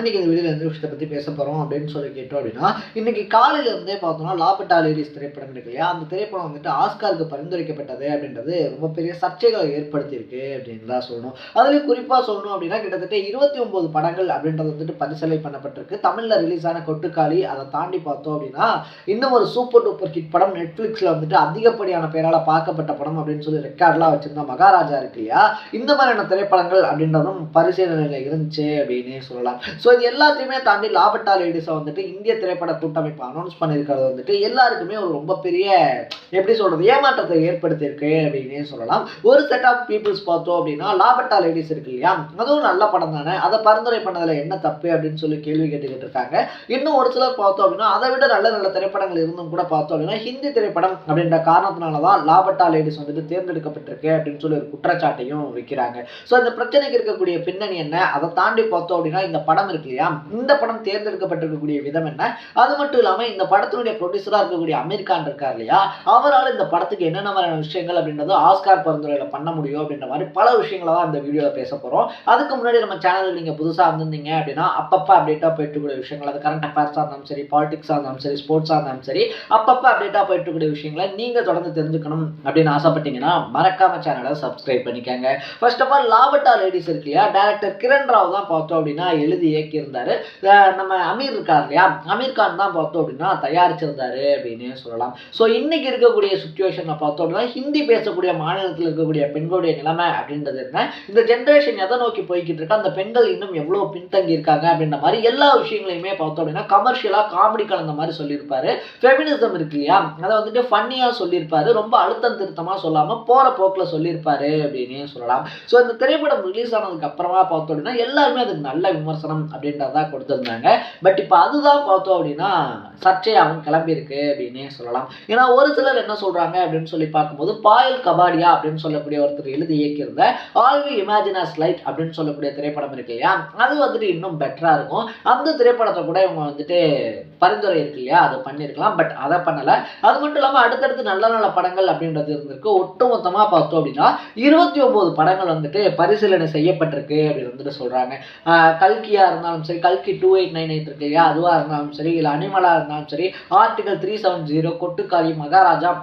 இன்னைக்கு இந்த வீடியோல எந்த விஷயத்தை பத்தி பேச போறோம் அப்படின்னு சொல்லி கேட்டோம் அப்படின்னா, இன்னைக்கு காலையில இருந்தே பார்த்தோம்னா லாபட்டா லேடீஸ் திரைப்படம் இருக்கு இல்லையா, அந்த திரைப்படம் வந்துட்டு ஆஸ்காருக்கு பரிந்துரைக்கப்பட்டது அப்படின்றது ரொம்ப பெரிய சர்ச்சைகளை ஏற்படுத்தியிருக்கு அப்படின்னு தான் சொல்லணும். அதுலயும் குறிப்பா சொல்லணும் அப்படின்னா கிட்டத்தட்ட 29 படங்கள் அப்படின்றது வந்துட்டு பரிசீலனை பண்ணப்பட்டிருக்கு. தமிழ்ல ரிலீஸ் ஆன கொட்டுக்காளி அதை தாண்டி பார்த்தோம் அப்படின்னா இன்னும் ஒரு சூப்பர் டூப்பர் ஹிட் படம் நெட்ஃபிளிக்ஸ்ல வந்துட்டு அதிகப்படியான பேரால பார்க்கப்பட்ட படம் அப்படின்னு சொல்லி ரெக்கார்ட்லாம் வச்சிருந்த மகாராஜா இருக்கு இல்லையா, இந்த மாதிரியான திரைப்படங்கள் அப்படின்றதும் பரிசீலனையில இருந்துச்சு அப்படின்னே சொல்லலாம். ஸோ இது எல்லாத்தையுமே தாண்டி லாபட்டா லேடிஸை வந்துட்டு இந்திய திரைப்பட கூட்டமைப்பு அனௌன்ஸ் பண்ணியிருக்கிறது வந்துட்டு எல்லாருக்குமே ஒரு ரொம்ப பெரிய எப்படி சொல்றது ஏமாற்றத்தை ஏற்படுத்தியிருக்கு அப்படின்னே சொல்லலாம். ஒரு செட் ஆஃப் பீப்புள்ஸ் பார்த்தோம் அப்படின்னா லாபட்டா லேடிஸ் இருக்கு இல்லையா, அதுவும் நல்ல படம் தானே, அதை பரிந்துரை பண்ணதுல என்ன தப்பு அப்படின்னு சொல்லி கேள்வி கேட்டுக்கிட்டு இருக்காங்க. இன்னும் ஒரு சிலர் பார்த்தோம் அப்படின்னா அதை விட நல்ல நல்ல திரைப்படங்கள் இருந்தும் கூட பார்த்தோம் அப்படின்னா ஹிந்தி திரைப்படம் அப்படின்ற காரணத்தினாலதான் லாபட்டா லேடிஸ் வந்துட்டு தேர்ந்தெடுக்கப்பட்டிருக்கு அப்படின்னு சொல்லி ஒரு குற்றச்சாட்டையும் வைக்கிறாங்க. ஸோ இந்த பிரச்சனைக்கு இருக்கக்கூடிய பின்னணி என்ன, அதை தாண்டி பார்த்தோம் அப்படின்னா இந்த படம் இருக்கு இல்லையா, இந்த படம் தேர்ந்தெடுக்கப்பட்டிருக்கக்கூடிய விதம் என்ன, அது மட்டும் இல்லாம இந்த படத்தினுடைய ப்ரொடியூசரா இருக்கக்கூடிய அமீர் கான் இருக்கார் இல்லையா, அவரால் இந்த படத்துக்கு என்னென்ன மாதிரியான விஷயங்கள் அப்படின்றது ஆஸ்கார் பரிந்துரையில பண்ண முடியும் அப்படின்ற மாதிரி பல விஷயங்களை தான் இந்த வீடியோல பேச போறோம். அதுக்கு முன்னாடி நம்ம சேனலுக்கு நீங்க புதுசா வந்திருந்தீங்க அப்படின்னா அப்பப்ப அப்டேட்டா போயிட்டு கூடிய விஷயங்கள், அது கரண்ட் அஃபேர்ஸா இருந்தாலும் சரி, பாலிடிக்ஸா இருந்தாலும் சரி, ஸ்போர்ட்ஸா இருந்தாலும் சரி, அப்பப்ப அப்டேட்டா போயிட்டு கூடிய விஷயங்களை நீங்க தொடர்ந்து தெரிஞ்சுக்கணும் அப்படின்னு ஆசைப்பட்டீங்கன்னா மறக்காம சேனலை சப்ஸ்கிரைப் பண்ணிக்கங்க. ஃபர்ஸ்ட் ஆஃப் ஆல் லாபட்டா லேடிஸ் இருக்கு இல்லையா, டைரக்டர் கிரண் ராவ் தான் பார்த்தோம் அப்படின்னா எழுதி இயக்கியிருந்தாரு. நம்ம அமீர் இருக்கார் இல்லையா, அமீர் கான் தான் பார்த்தோம் அப்படின்னா தயாரிச்சிருந்தாரு அப்படின்னு சொல்லலாம். ஸோ இன்னைக்கு இருக்கக்கூடிய சுச்சுவேஷனை பார்த்தோம் அப்படின்னா ஹிந்தி பேசக்கூடிய மாநிலத்தில் இருக்கக்கூடிய பெண்களுடைய நிலைமை அப்படின்றது என்ன, இந்த ஜென்ரேஷன் எதை நோக்கி போய்கிட்டு இருக்கா, அந்த பெண்கள் இன்னும் எவ்வளவு பின்தங்கி இருக்காங்க அப்படின்ற மாதிரி எல்லா விஷயங்களையுமே பார்த்தோம் அப்படின்னா கமர்ஷியலா காமெடி கலந்த மாதிரி சொல்லியிருப்பாரு. ஃபெமினிசம் இருக்கு இல்லையா, அதை வந்துட்டு ஃபன்னியா சொல்லியிருப்பாரு, ரொம்ப அழுத்தம் திருத்தமா சொல்லாம போற போக்குல சொல்லியிருப்பாரு அப்படின்னு சொல்லலாம். ஸோ இந்த திரைப்படம் ரிலீஸ் ஆனதுக்கு அப்புறமா பார்த்தோம் அப்படின்னா எல்லாருமே அதுக்கு நல்ல விமர்சனம் அப்படின்றதா கொடுத்திருந்தாங்க. பட் இப்போ அதுதான் பார்த்தோம் அப்படின்னா சர்ச்சையாகவும் கிளம்பி இருக்கு அப்படின்னே சொல்லலாம். ஏன்னா ஒரு சிலர் என்ன சொல்றாங்க அப்படின்னு சொல்லி பார்க்கும்போது பாயல் கபாடியா அப்படின்னு சொல்லக்கூடிய ஒருத்தர் எழுதி இயக்கியிருந்த all we imagine as light அப்படின்னு சொல்லக்கூடிய திரைப்படம் இருக்கு இல்லையா, அது வந்துட்டு இன்னும் பெட்டரா இருக்கும். அந்த திரைப்படத்தை கூட இவங்க வந்துட்டு பரிந்துரை இருக்கு இல்லையா அதை பண்ணியிருக்கலாம், பட் அதை பண்ணல. அது மட்டும் இல்லாமல் அடுத்தடுத்து நல்ல நல்ல படங்கள் அப்படின்றது இருந்திருக்கு. ஒட்டுமொத்தமாக பார்த்தோம் அப்படின்னா 29 படங்கள் வந்துட்டு பரிசீலனை செய்யப்பட்டிருக்கு அப்படின்னு வந்துட்டு சொல்றாங்க. கல்கியா இருந்தாலும் சரி, கல்கி 2898 இருக்கு இல்லையா, அதுவா இருந்தாலும் சரி, இல்லை அனிமலா இருந்தாலும் சரி, ஆர்டிகல் 370, கொட்டுக்காளி, மகாராஜா,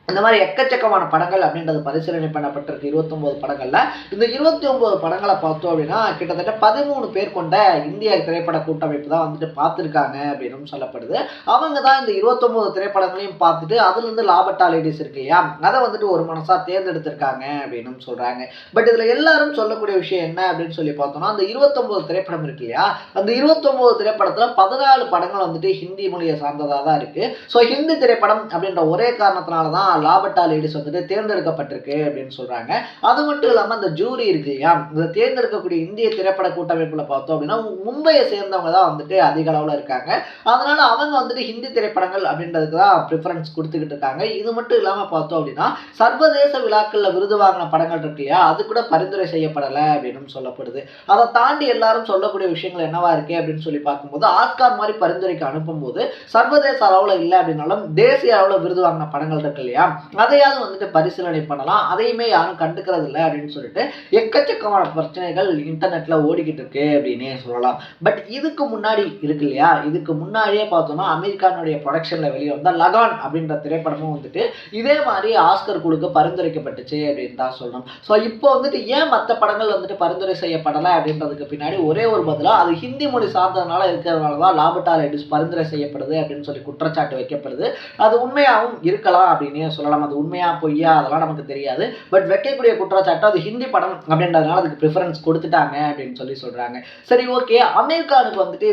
இந்த மாதிரி எக்கச்சக்கமான படங்கள் அப்படின்றது பரிசீலனை பண்ணப்பட்டிருக்கு. 29 படங்கள்ல இந்த 29 படங்களை பார்த்தோம் அப்படின்னா கிட்டத்தட்ட 13 பேர் கொண்ட இந்திய திரைப்பட கூட்டமைப்பு தான் வந்துட்டு பார்த்துருக்காங்க அப்படின்னு சொல்லப்படுது. அவங்க தான் இந்த 29 திரைப்படங்களையும் பார்த்துட்டு அதுல இருந்து லாபட்டா லேடிஸ் இருக்கு இல்லையா, அதை வந்துட்டு ஒரு மனசா தேர்ந்தெடுத்திருக்காங்க அப்படின்னு சொல்றாங்க. பட் இதுல எல்லாரும் சொல்லக்கூடிய விஷயம் என்ன அப்படின்னு சொல்லி பார்த்தோம்னா, அந்த 29 திரைப்படம் இருக்கு இல்லையா, அந்த 29 திரைப்படத்துல 14 படங்கள் வந்துட்டு ஹிந்தி மொழியை சார்ந்ததா தான் இருக்கு. ஸோ ஹிந்தி திரைப்படம் அப்படின்ற ஒரே காரணத்தினால தான் லாபட்டா லேடிஸ் வந்துட்டு தேர்ந்தெடுக்கப்பட்டிருக்கு அப்படின்னு சொல்றாங்க. அது மட்டும் இல்லாம அந்த ஜூரி இருக்கு இல்லையா, இந்த தேர்ந்தெடுக்கக்கூடிய இந்திய திரைப்பட கூட்டமைப்புல பார்த்தோம் அப்படின்னா மும்பையை சேர்ந்தவங்க தான் வந்துட்டு அதிக அளவுல இருக்காங்க. அதனால அவங்க வந்துட்டு ஹிந்தி திரைப்படங்கள் அப்படின்றதுக்கு தான் ப்ரிஃபரன்ஸ் கொடுத்துக்கிட்டு இருக்காங்க. இது மட்டும் இல்லாம பார்த்தோம் அப்படின்னா சர்வதேச விழாக்கள்ல விருது வாங்கின படங்கள் இருக்கு இல்லையா, அது கூட பரிந்துரை செய்யப்படலை அப்படின்னு சொல்லப்படுது. அதை தாண்டி எல்லாரும் சொல்லக்கூடிய விஷயங்கள் என்னவா இருக்கு அப்படின்னு சொல்லி பார்க்கும்போது ஆஸ்கார் மாதிரி பரிந்துரைக்கு அனுப்பும்போது சர்வதேச அளவுல இல்லை அப்படின்னாலும் தேசிய அளவுல விருது வாங்கின படங்கள் இருக்கு இல்லையா, அதையாவது வந்துட்டு பரிசீலனை பண்ணலாம், அதையுமே யாரும் கண்டுக்கிறது இல்லை அப்படின்னு சொல்லிட்டு எக்கச்சக்கமான பிரச்சனைகள் இன்டர்நெட்ல ஓடிக்கிட்டு இருக்கு அப்படின்னே சொல்லலாம். பட் இதுக்கு முன்னாடி இருக்கு இல்லையா, இதுக்கு முன்னாடியே பார்த்தோம்னா அமெரிக்கானுடைய ப்ரொடக்ஷன்ல வெளியே வந்த லகான் அப்படின்ற திரைப்படமும் வந்துட்டு இதே மாதிரி ஆஸ்கர் குழுக்கு பரிந்துரைக்கப்பட்டுச்சு அப்படின்னு தான் சொல்லணும். ஸோ இப்போ வந்துட்டு ஏன் மற்ற படங்கள் வந்துட்டு பரிந்துரை செய்யப்படலை அப்படின்றதுக்கு பின்னாடி ஒரே ஒரு பதிலா அது ஹிந்தி மொழி சார்ந்ததுனால இருக்கிறதுனால தான் லாபட்டா லேடிஸ் பரிந்துரை செய்யப்படுது அப்படின்னு சொல்லி குற்றச்சாட்டு வைக்கப்படுது. அது உண்மையாகவும் இருக்கலாம் அப்படின்னு சொல்லலாம். அது உண்மையா பொய்யா அதெல்லாம் நமக்கு தெரியாது. பட் வைக்கக்கூடிய குற்றச்சாட்டு அது ஹிந்தி படம் அப்படின்றதுனால அதுக்கு ப்ரிஃபரன்ஸ் கொடுத்துட்டாங்க அப்படின்னு சொல்லி சொல்றாங்க. சரி, ஓகே, அமீர் கானுக்கு வந்துட்டு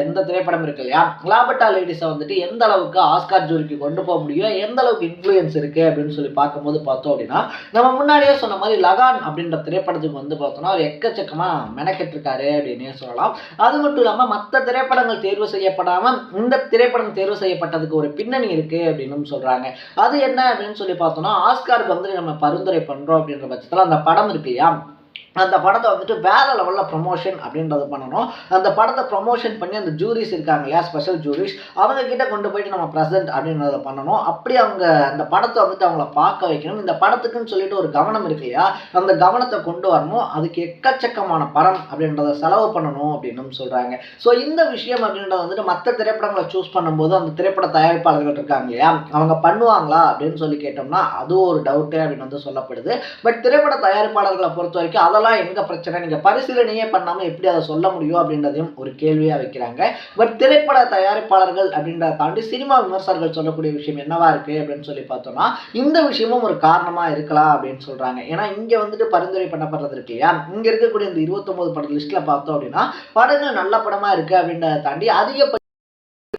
இந்த திரைப்படம் இருக்கு இல்லையா, லாபட்டா லேடிஸை வந்துட்டு எந்த அளவுக்கு ஆஸ்கார் ஜூரிக்கு கொண்டு போக முடியும், எந்த அளவுக்கு இன்ஃப்ளூயன்ஸ் இருக்கு அப்படின்னு சொல்லி பார்க்கும்போது பார்த்தோம் அப்படின்னா நம்ம முன்னாடியே சொன்ன மாதிரி லகான் அப்படின்ற திரைப்படத்துக்கு வந்து பார்த்தோம்னா அவர் எக்கச்சக்கமா மெனக்கெட்டு இருக்காரு அப்படின்னே சொல்லலாம். அது மட்டும் இல்லாம மற்ற திரைப்படங்கள் தேர்வு செய்யப்படாம இந்த திரைப்படம் தேர்வு செய்யப்பட்டதுக்கு ஒரு பின்னணி இருக்கு அப்படின்னு சொல்றாங்க. அது என்ன அப்படின்னு சொல்லி பார்த்தோம்னா ஆஸ்காருக்கு வந்து நம்ம பரிந்துரை பண்றோம் அப்படின்ற பட்சத்தில் அந்த படம் இருக்கு இல்லையா, அந்த படத்தை வந்துட்டு வேற லெவலில் ப்ரொமோஷன் அப்படின்றத பண்ணணும். அந்த படத்தை ப்ரொமோஷன் பண்ணி அந்த ஜூரிஸ் இருக்காங்க இல்லையா, ஸ்பெஷல் ஜூரிஸ், அவங்க கிட்ட கொண்டு போயிட்டு நம்ம ப்ரெசென்ட் அப்படின்றத பண்ணணும். அப்படி அவங்க அந்த படத்தை வந்துட்டு அவங்கள பார்க்க வைக்கணும். இந்த படத்துக்குன்னு சொல்லிட்டு ஒரு கவனம் இருக்கு இல்லையா, அந்த கவனத்தை கொண்டு வரணும். அதுக்கு எக்கச்சக்கமான படம் அப்படின்றத செலவு பண்ணணும் அப்படின்னு சொல்றாங்க. ஸோ இந்த விஷயம் அப்படின்றத வந்துட்டு மற்ற திரைப்படங்களை சூஸ் பண்ணும்போது அந்த திரைப்பட தயாரிப்பாளர்கள் இருக்காங்க இல்லையா, அவங்க பண்ணுவாங்களா அப்படின்னு சொல்லி கேட்டோம்னா அதுவும் ஒரு டவுட்டு அப்படின்னு வந்து சொல்லப்படுது. பட் திரைப்பட தயாரிப்பாளர்களை பொறுத்த வரைக்கும் அதெல்லாம் எங்க பிரச்சனை, நீங்க பரிசீலனையே பண்ணாம எப்படி அதை சொல்ல முடியும் அப்படின்றதையும் ஒரு கேள்வியா வைக்கிறாங்க. பட் திரைப்பட தயாரிப்பாளர்கள் அப்படின்றத தாண்டி சினிமா விமர்சகர்கள் சொல்லக்கூடிய விஷயம் என்னவா இருக்கு அப்படின்னு சொல்லி பார்த்தோம்னா இந்த விஷயமும் ஒரு காரணமா இருக்கலாம் அப்படின்னு சொல்றாங்க. ஏன்னா இங்க வந்துட்டு பரிந்துரை பண்ணப்படுறது இருக்கு இல்லையா, இங்க இருக்கக்கூடிய இந்த 29 பட லிஸ்ட்ல பார்த்தோம் அப்படின்னா படங்கள் நல்ல படமா இருக்கு அப்படின்றத தாண்டி அதிக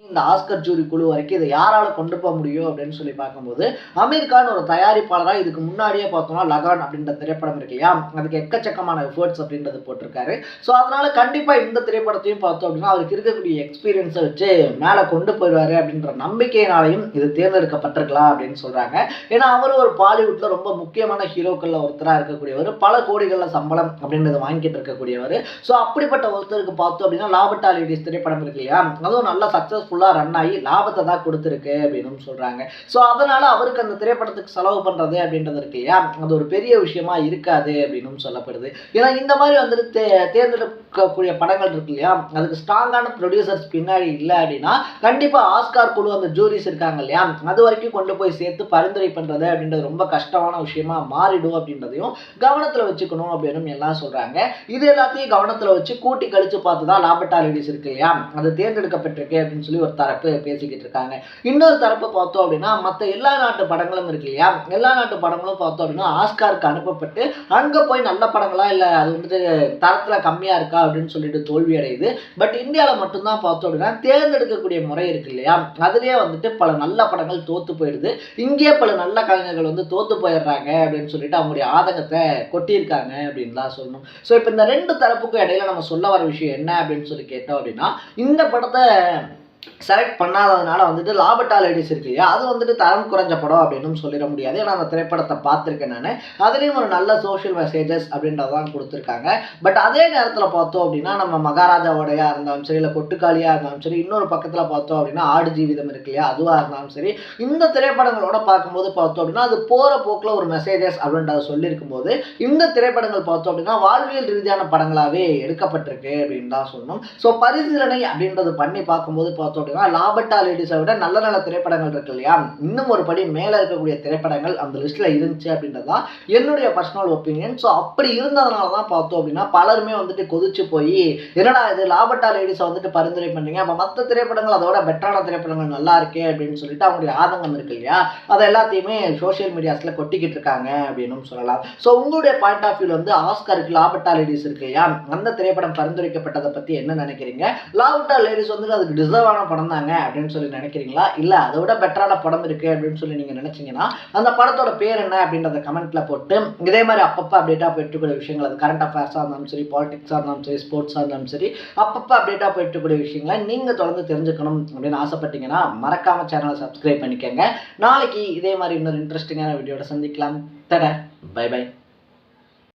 இந்த ஆஸ்கர் ஜூரி குழு வரைக்கும் இதை யாரால கொண்டு போக முடியும் அப்படின்னு சொல்லி பார்க்கும்போது அமீர் கான் ஒரு தயாரிப்பாளராக இதுக்கு முன்னாடியே பார்த்தோம்னா லகான் அப்படின்ற திரைப்படம் இருக்கு இல்லையா, அதுக்கு எக்கச்சக்கமான எஃபர்ட்ஸ் அப்படின்றது போட்டிருக்காரு. ஸோ அதனால கண்டிப்பா இந்த திரைப்படத்தையும் பார்த்தோம் அப்படின்னா அவருக்கு இருக்கக்கூடிய எக்ஸ்பீரியன்ஸை வச்சு மேலே கொண்டு போயிடுவாரு அப்படின்ற நம்பிக்கையினாலையும் இது தேர்ந்தெடுக்கப்பட்டிருக்கலாம் அப்படின்னு சொல்றாங்க. ஏன்னா அவர் ஒரு பாலிவுட்ல ரொம்ப முக்கியமான ஹீரோக்கள்ல ஒருத்தராக இருக்கக்கூடியவர், பல கோடிகளில் சம்பளம் அப்படின்றத வாங்கிட்டு இருக்கக்கூடியவர். ஸோ அப்படிப்பட்ட ஒருத்தருக்கு பார்த்தோம் அப்படின்னா லாபட்டா லேடிஸ் திரைப்படம் இருக்கு இல்லையா, அதுவும் நல்ல சக்சஸ்ஃபுல் ரன் ஆகி லாபத்தை தான் கொடுத்துருக்கு அப்படின்னு சொல்றாங்க. ஸோ அதனால அவருக்கு அந்த திரைப்படத்துக்கு செலவு பண்றது அப்படின்றது இருக்கு இல்லையா, அது ஒரு பெரிய விஷயமா இருக்காது அப்படின்னு சொல்லப்படுது. ஏன்னா இந்த மாதிரி வந்துட்டு தேர்ந்தெடுக்கக்கூடிய படங்கள் இருக்கு இல்லையா, அதுக்கு ஸ்ட்ராங்கான ப்ரொடியூசர்ஸ் பின்னாடி இல்லை அப்படின்னா கண்டிப்பா ஆஸ்கார் குழு அந்த ஜூரிஸ் இருக்காங்க இல்லையா, அது வரைக்கும் கொண்டு போய் சேர்த்து பரிந்துரை பண்றது அப்படின்றது ரொம்ப கஷ்டமான விஷயமா மாறிடும் அப்படின்றதையும் கவனத்துல வச்சுக்கணும் அப்படின்னு எல்லாம் சொல்றாங்க. இது எல்லாத்தையும் கவனத்துல வச்சு கூட்டி கழிச்சு பார்த்துதான் லாபட்டா லேடிஸ் இருக்கு இல்லையா அது தேர்ந்தெடுக்கப்பட்டிருக்கு அப்படின்னு சொல்லி ஒரு தரப்பு பேசிக்கிட்டு இருக்காங்க. இன்னொரு தரப்பு பார்த்தோம் அப்படின்னா மற்ற எல்லா நாட்டு படங்களும் இருக்கு இல்லையா, எல்லா நாட்டு படங்களும் பார்த்தோம் அப்படின்னா ஆஸ்காருக்கு அனுப்பப்பட்டு அங்க போய் நல்ல படங்களா இல்ல அது வந்துட்டு தரத்துல கம்மியா இருக்கா அப்படின்னு சொல்லிட்டு தோல்வி அடையுது. பட் இந்தியாவில் மட்டும்தான் பார்த்தோம் அப்படின்னா தேர்ந்தெடுக்கக்கூடிய முறை இருக்கு இல்லையா, அதுலயே வந்துட்டு பல நல்ல படங்கள் தோத்து போயிடுது. இங்கே பல நல்ல கலைஞர்கள் வந்து தோத்து போயிடுறாங்க அப்படின்னு சொல்லிட்டு அவங்களுடைய ஆதங்கத்தை கொட்டியிருக்காங்க அப்படின்னு தான் சொல்லணும். ஸோ இப்போ இந்த ரெண்டு தரப்புக்கும் இடையில நம்ம சொல்ல வர விஷயம் என்ன அப்படின்னு சொல்லி கேட்டோம் அப்படின்னா இந்த படத்தை செலக்ட் பண்ணாததுனால வந்துட்டு லாபட்டா லேடிஸ் இருக்கு இல்லையா அது வந்துட்டு தரம் குறைஞ்ச படம் அப்படின்னு சொல்லிட முடியாது. ஏன்னா அந்த திரைப்படத்தை பார்த்துருக்கேன் நான், அதுலேயும் ஒரு நல்ல சோஷியல் மெசேஜஸ் அப்படின்றதான் கொடுத்துருக்காங்க. பட் அதே நேரத்தில் பார்த்தோம் அப்படின்னா நம்ம மகாராஜாவோடையா இருந்தாலும் சரி இல்லை கொட்டுக்காளியாக இருந்தாலும் சரி, இன்னொரு பக்கத்தில் பார்த்தோம் அப்படின்னா ஆடு ஜீவிதம் இருக்கு இல்லையா அதுவாக இருந்தாலும் சரி, இந்த திரைப்படங்களோட பார்க்கும்போது பார்த்தோம் அப்படின்னா அது போகிற போக்கில் ஒரு மெசேஜஸ் அப்படின்றத சொல்லியிருக்கும் போது இந்த திரைப்படங்கள் பார்த்தோம் அப்படின்னா வாழ்வியல் ரீதியான படங்களாகவே எடுக்கப்பட்டிருக்கு அப்படின்னு தான் சொல்லணும். ஸோ பரிசீலனை அப்படின்றது பண்ணி பார்க்கும்போது பார்த்தோம் அப்படின்னா லாபட்டா லேடிஸை விட நல்ல நல்ல திரைப்படங்கள் இருக்கு இல்லையா, இன்னும் ஒரு படி மேலே இருக்கக்கூடிய திரைப்படங்கள் அந்த லிஸ்ட்ல இருந்துச்சு அப்படின்றதான் என்னுடைய பர்சனல் ஒப்பீனியன். ஸோ அப்படி இருந்ததுனால தான் பார்த்தோம் அப்படின்னா பலருமே வந்துட்டு கொதிச்சு போய் என்னடா இது லாபட்டா லேடிஸை வந்துட்டு பரிந்துரை பண்ணீங்க, அப்போ மற்ற திரைப்படங்கள் அதோட பெட்டரான திரைப்படங்கள் நல்லா இருக்கே அப்படின்னு சொல்லிட்டு அவங்களுடைய ஆதங்கம் இருக்கு இல்லையா அதை எல்லாத்தையுமே சோஷியல் மீடியாஸ்ல கொட்டிக்கிட்டு இருக்காங்க அப்படின்னு சொல்லலாம். ஸோ உங்களுடைய பாயிண்ட் ஆஃப் வியூ வந்து ஆஸ்காருக்கு லாபட்டா லேடிஸ் இருக்கு இல்லையா அந்த திரைப்படம் பரிந்துரைக்கப்பட்டதை பத்தி என்ன நினைக்கிறீங்க? லாபட்டா லேடிஸ் வந்து அதுக்கு டிசர்வ் ஆன படம் தாங்க அப்படின்னு சொல்லி நினைக்கிறீங்களா, இல்ல அதை விட பெட்டரான படம் இருக்கு அப்படின்னு சொல்லி நீங்க நினைச்சீங்கன்னா அந்த படத்தோட பேர் என்ன அப்படின்றத கமெண்ட்ல போட்டு இதே மாதிரி அப்பப்போ அப்டேட்டா போயிட்டுக்கூடிய விஷயங்கள் அது கரண்ட் அஃபேர்ஸா இருந்தாலும் சரி, பாலிடிக்ஸா இருந்தாலும் சரி, ஸ்போர்ட்ஸா இருந்தாலும் சரி, அப்பப்போ அப்டேட்டா போயிட்டுக்கூடிய விஷயங்களை நீங்க தொடர்ந்து தெரிஞ்சுக்கணும் அப்படின்னு ஆசைப்பட்டீங்கன்னா மறக்காம சேனலை சப்ஸ்கிரைப் பண்ணிக்கோங்க. நாளைக்கு இதே மாதிரி இன்னொரு இன்ட்ரெஸ்டிங்கான வீடியோட சந்திக்கலாம். தட பை பை.